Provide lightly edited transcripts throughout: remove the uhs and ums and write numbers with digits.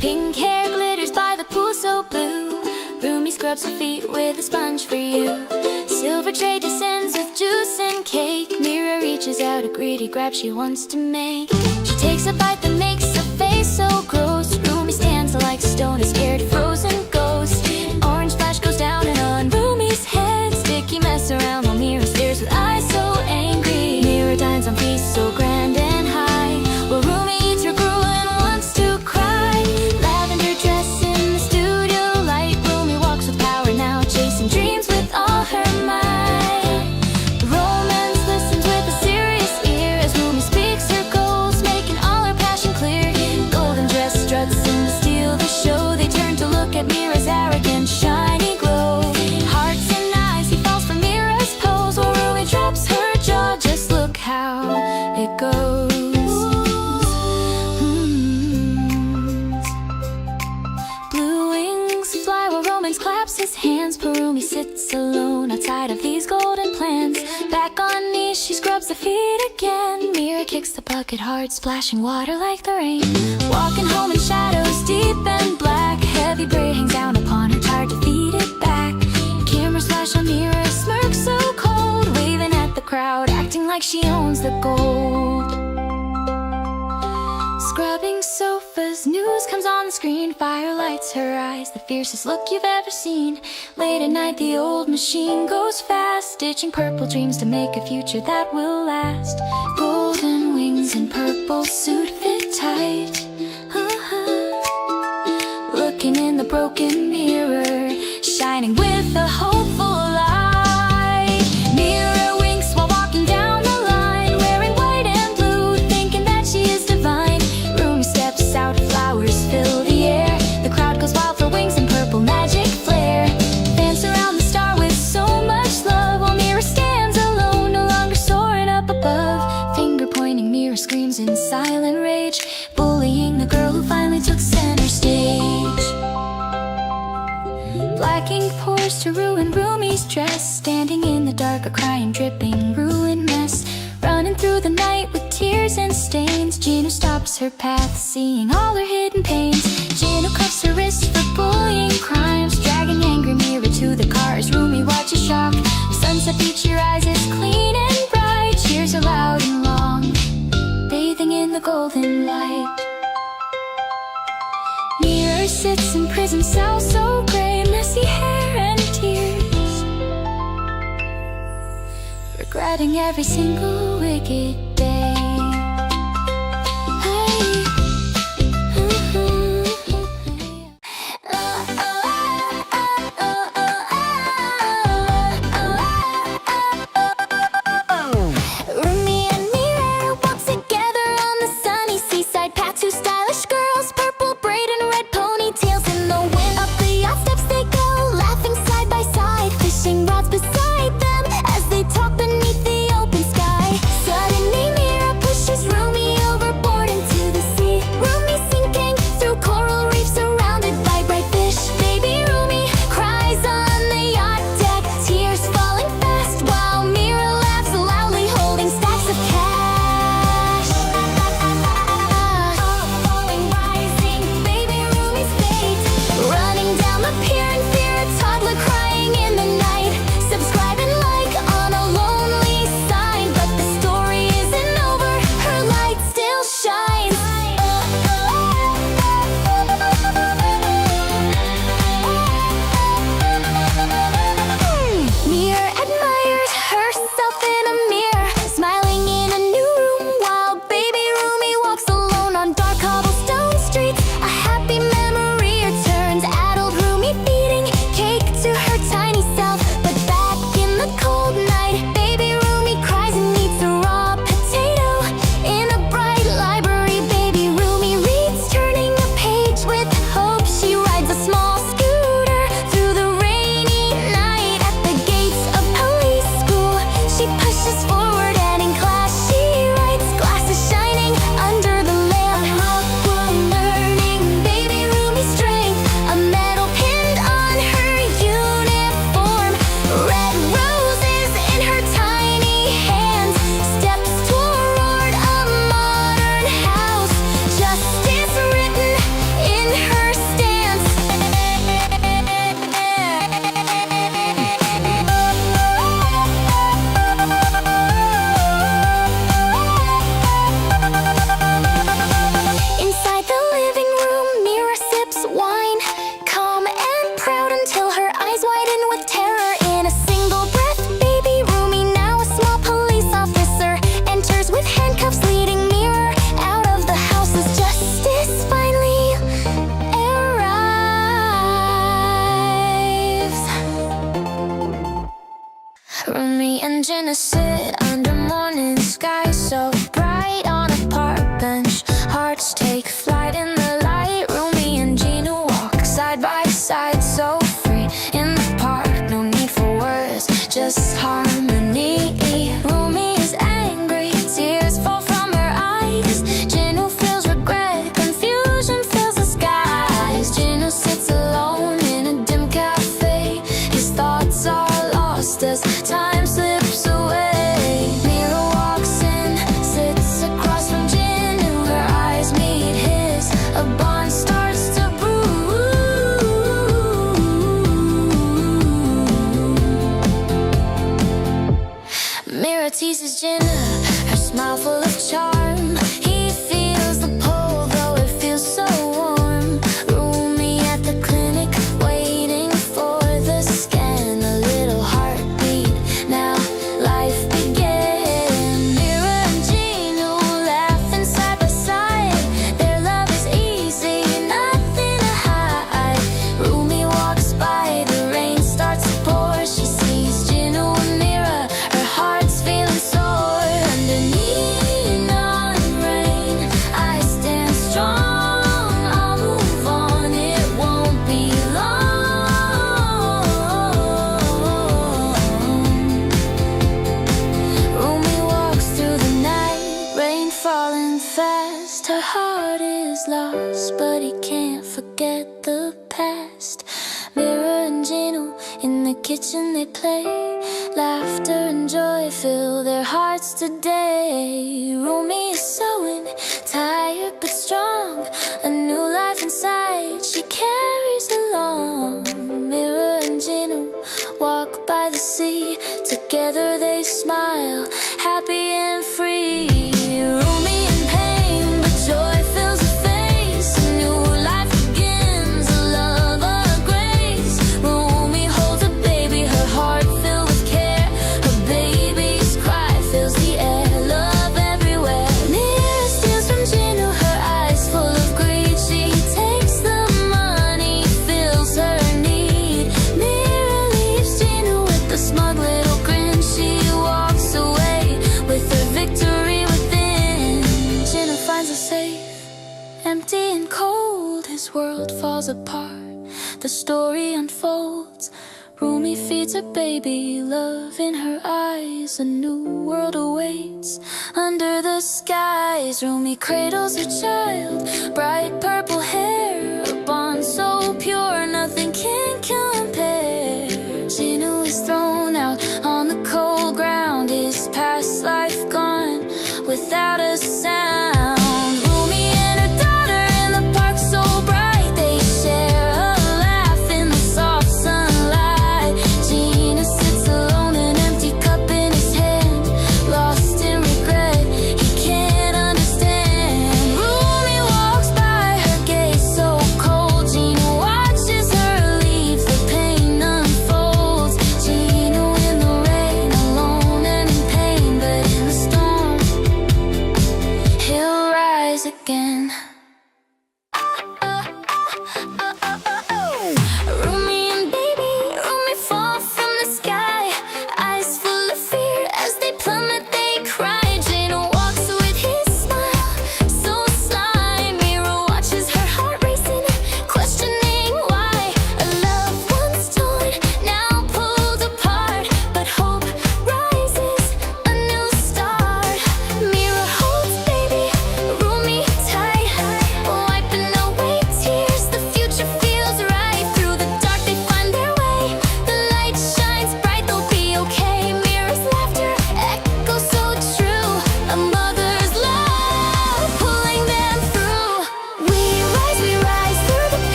Pink hair glitters by the pool so blue. Rumi scrubs her feet with a sponge for you. Silver tray descends with juice and cake. Mirror reaches out a greedy grab she wants to make. She takes a bite that makes her face so gross. Rumi stands like stone, a scared frozen ghost. An orange splash goes down and on Rumi's head. Sticky mess around while Mirror stares with eyes so angry. Mirror dines on feast so grand and high, while Rumi eats her gruel and wants to cry. Lavender dress in the studio light. Rumi walks with power now, chasing dreams with all her might. Romance listens with a serious ear as Rumi speaks her goals, making all her passion clear. Golden dress struts in to steal the show. They turn to look at Mirror's arrogant, shiny glow. Hearts and eyes, he falls for Mirror's pose, while Rumi drops her jaw. Just look how it goes. Blue wings fly while Romance claps his hands. Rumi sits alone outside of these golden plans. Back on knees, she scrubs the feet again. Mirror kicks the bucket hard, splashing water like the rain. Walking home in shadows deep and black. Heavy braid hangs down upon her, tired to feed it back. Camera flash on Mirror, smirk so cold, waving at the crowd, acting like she owns the gold. Scrubbing sofas, news comes on the screen. Fire lights her eyes, the fiercest look you've ever seen. Late at night, the old machine goes fast, stitching purple dreams to make a future that will last. Golden wings and purple suit fit tight. Looking in the broken mirror, shining with a hopeful light. Mirror winks while walking down the line, wearing white and blue, thinking that she is divine. Rumi steps out, flowers fill the air. The crowd goes wild for wings and purple magic flare. Fans surround the star with so much love, while Mirror stands alone, no longer soaring up above. Finger pointing, Mirror screams in silent rage, bullying the girl who finally took center stage. Black ink pours to ruin Rumi's dress, standing in the dark, a crying, dripping, ruined mess. Running through the night with tears and stains. Gino stops her path, seeing all her hidden pains. Gino cuffs her wrist for bullying crimes, dragging angry Mirror to the car as Rumi watches shocked. Sunset feature eyes is clean and bright, cheers are loud and long, bathing in the golden light. Mirror sits in prison cell so gray, messy hair and tears, regretting every single wicked day. Hey. Rumi and Mirror walk together on the sunny seaside path. Two stylish girls, purple braid and red ponytails in the wind. Up the yacht steps they go, laughing side by side, fishing rods beside them as they talk beneath the open sky. Suddenly Gina sit under morning sky so bright on a park bench. Hearts take flight in the light. Rumi and Gina walk side by side, so free in the park. No need for words, just harmony. Rumi is angry, tears fall from her eyes. Gina feels regret, confusion fills the skies. Gina sits alone in a dim cafe. His thoughts are lost as time slips away. Mira walks in, sits across from Gina. Her eyes meet his, a bond starts to brew. Mira teases Gina, her smile full of charm. He feels the pull, though it feels so warm. Rumi at the clinic, waiting for the scan. A little heartbeat, now life began. Mira and Gina laughing side by side. Their love is easy, nothing to hide. Rumi walks by, the rain starts to pour. She sees Gina and Mira, her heart's feeling sore. Underneath neon rain, I stand strong. I'll move on, it won't be long. Rumi walks through the night, rain falling fast. Her heart is lost, but he can't forget the past. Mira and Gino in the kitchen they play. Laughter and joy fill their hearts today. Rumi is sewing, tired but strong. A new life inside she carries along. Mira and Gino walk by the sea. Together they smile, happy and free. Rumi in pain, but joy fills her face. A new life begins, a love, a grace. Rumi holds a baby, her heart filled with care. Her baby's cry fills the air, love everywhere. Mira steals from Gina, her eyes full of greed. She takes the money, fills her need. Mira leaves Gina with a smug little grin. She walks away with her victory within. Gina finds her safe, empty and cold. His world falls apart, the story unfolds. Rumi feeds her baby, love in her eyes. A new world awaits under the skies. Rumi cradles her child, bright purple hair. A bond so pure, nothing can compare. Gina is thrown out on the cold ground, his past life gone without a sound. Rumi and her daughter in the park so bright. They share a laugh in the soft sunlight. Gina sits alone, an empty cup in his hand. Lost in regret, he can't understand. Rumi walks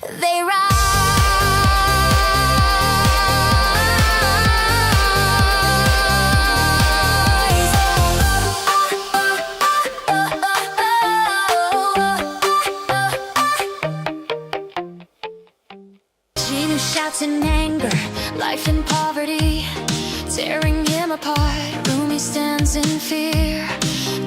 They rise. Gino shouts in anger, life in poverty, tearing him apart. Rumi stands in fear,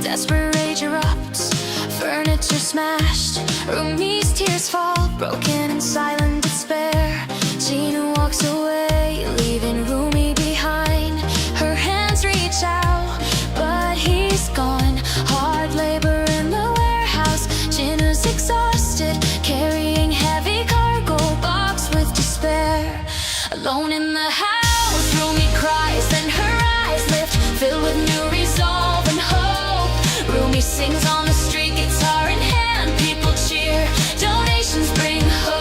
desperate rage erupts, furniture smashed. Rumi's tears fall, broken in silent despair. Gino walks away, leaving Rumi behind. Her hands reach out, but he's gone. Hard labor in the warehouse, Gino's exhausted, carrying heavy cargo box with despair. Alone in the house, Rumi cries, and her eyes lift, filled with new resolve and hope. Rumi sings on the street, guitar in hand, people cheer, donations bring hope.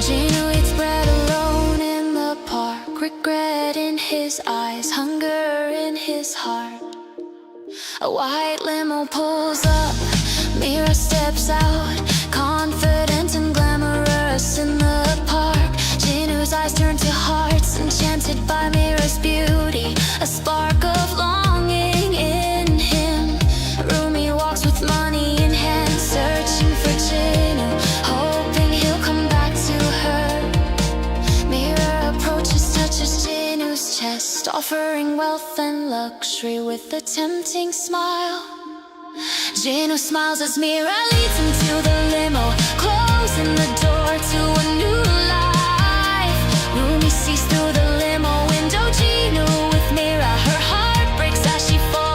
Gino eats bread alone in the park, regret in his eyes, hunger in his heart. A white limo pulls up, Mira steps out, confident and glamorous in the park. Gino's eyes turn to hearts, enchanted by Mira's beauty, a spark of longing in him. Rumi walks with money in hand, searching for Gino, hoping he'll come back to her. Mira approaches, touches Gino's chest, offering wealth and luxury with a tempting smile. Gino smiles as Mira leads him to the limo, closing the door to a new life. Rumi sees through the limo window, Gino with Mira. Her heart breaks as she falls.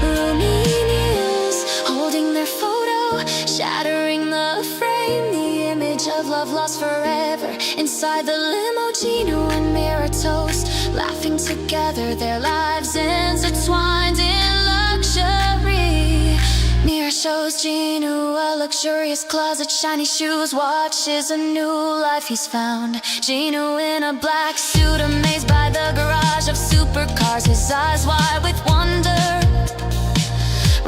Rumi kneels, holding their photo, shattering the frame, the image of love lost forever. Inside the limo, Gino and Mira toast, laughing together, their lives intertwined in luxury. Mira shows Gino a luxurious closet, shiny shoes, watches, a new life he's found. Gino in a black suit, amazed by the garage of supercars, his eyes wide with wonder.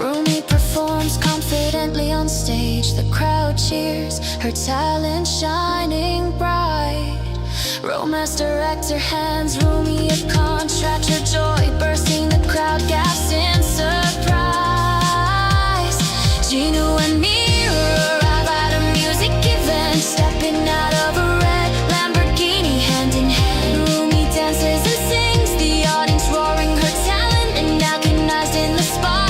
Rumi performs confidently on stage, the crowd cheers, her talent shining bright. Romance director hands Rumi a contract, her joy bursting, the crowd gasps in surprise. Gino and Mira arrive at a music event, stepping out of a red Lamborghini hand in hand. Rumi dances and sings, the audience roaring her talent, and recognized in the spotlight.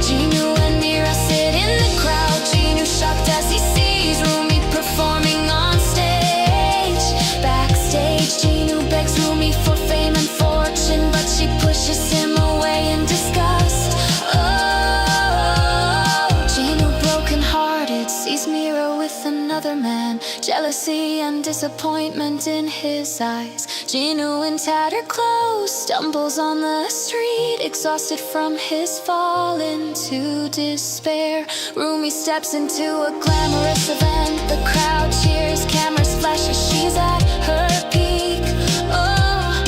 Gino and Mira sit in the crowd, Gino shocked as he sees Rumi performing on stage. Backstage, Gino begs Rumi for fame and fortune, but she pushes him away in disgust. Oh, Gino, broken-hearted, sees Mira with another man, jealousy and disappointment in his eyes. Gino in tattered clothes stumbles on the street, exhausted from his fall into despair. Rumi steps into a glamorous event, the crowd cheers, cameras flash as she's at her peak. Oh,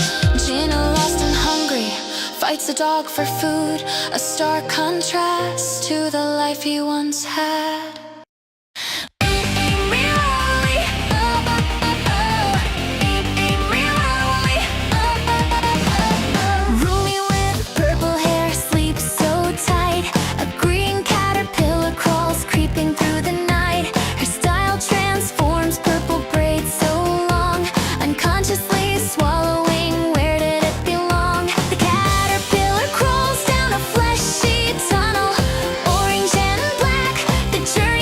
Gino lost and hungry, fights a dog for food, a stark contrast to the life he once had. Rumi with purple hair sleeps so tight, a green caterpillar crawls creeping through the night. Her style transforms, purple braids so long, unconsciously swallowing, where did it belong? The caterpillar crawls down a fleshy tunnel, orange and black, the journey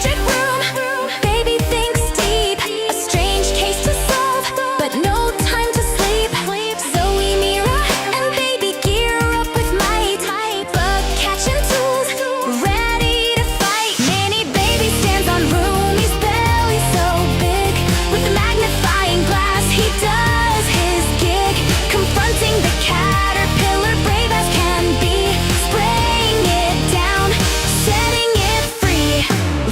electric room. Baby thinks deep, a strange case to solve, but no time to sleep. Zoe, Mira, and baby gear up with might. Bug catching tools, ready to fight. Mini baby stands on Rumi's belly so big. With a magnifying glass, he does his gig. Confronting the caterpillar, brave as can be. Spraying it down, setting it free.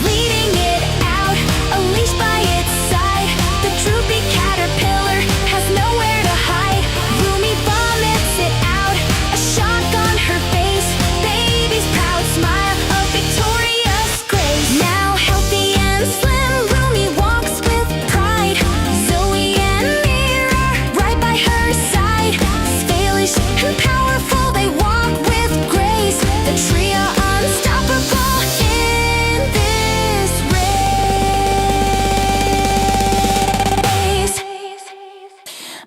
Leading it out, a leash by its side. The droopy caterpillar has nowhere to hide. Rumi vomits it out, a shock on her face. Baby's proud smile, a victorious grace. Now healthy and slim, Rumi walks with pride. Zoe and Mira right by her side. Stylish and powerful, they walk with grace. The trio unstoppable in this race.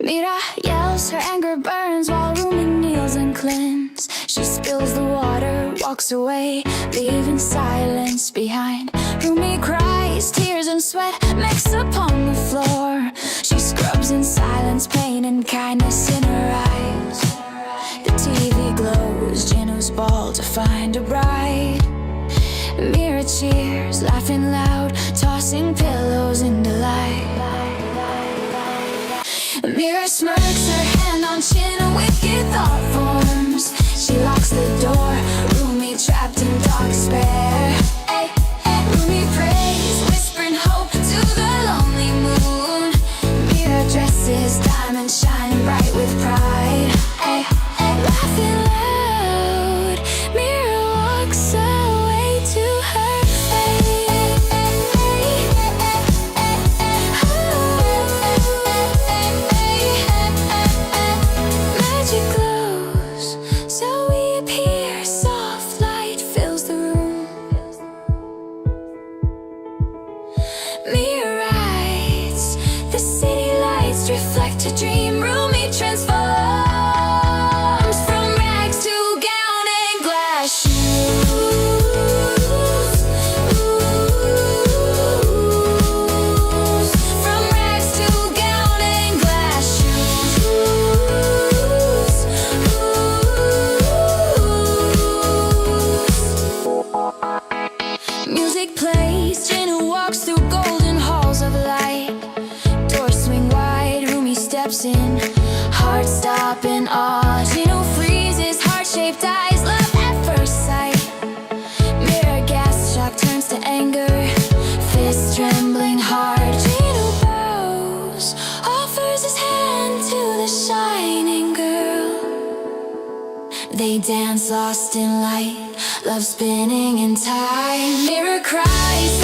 Mira yells, her anger burns while Rumi kneels and cleanses. She spills the water, walks away, leaving silence behind. Rumi cries, tears and sweat mix upon the floor. She scrubs in silence, pain and kindness in her eyes. The TV glows, Jinu's ball to find a bride. Mira cheers, laughing loud, tossing pillows in delight. Mira smirks, her hand on chin, a wicked thought forms. She locks the door, Rumi trapped in dark despair. Rumi prays, whispering hope to the lonely moon. Mira dresses, diamonds shining bright with pride. Laughing loud, Mira walks away to her magic glows, Zoe appears, soft light fills the room. Mira writes, the city lights reflect a dream. Rumi transforms from rags to gown and glass shoes. From rags to gown and glass shoes. Music plays, Jinu walks through golden halls of light. Doors swing wide, Rumi steps in, heart stop in awe. Jinu freezes, heart-shaped eyes, love at first sight. Mira gas shock turns to anger, fist trembling hard. Jinu bows, offers his hand to the shining girl. They dance lost in light, love spinning in time. Mira cries,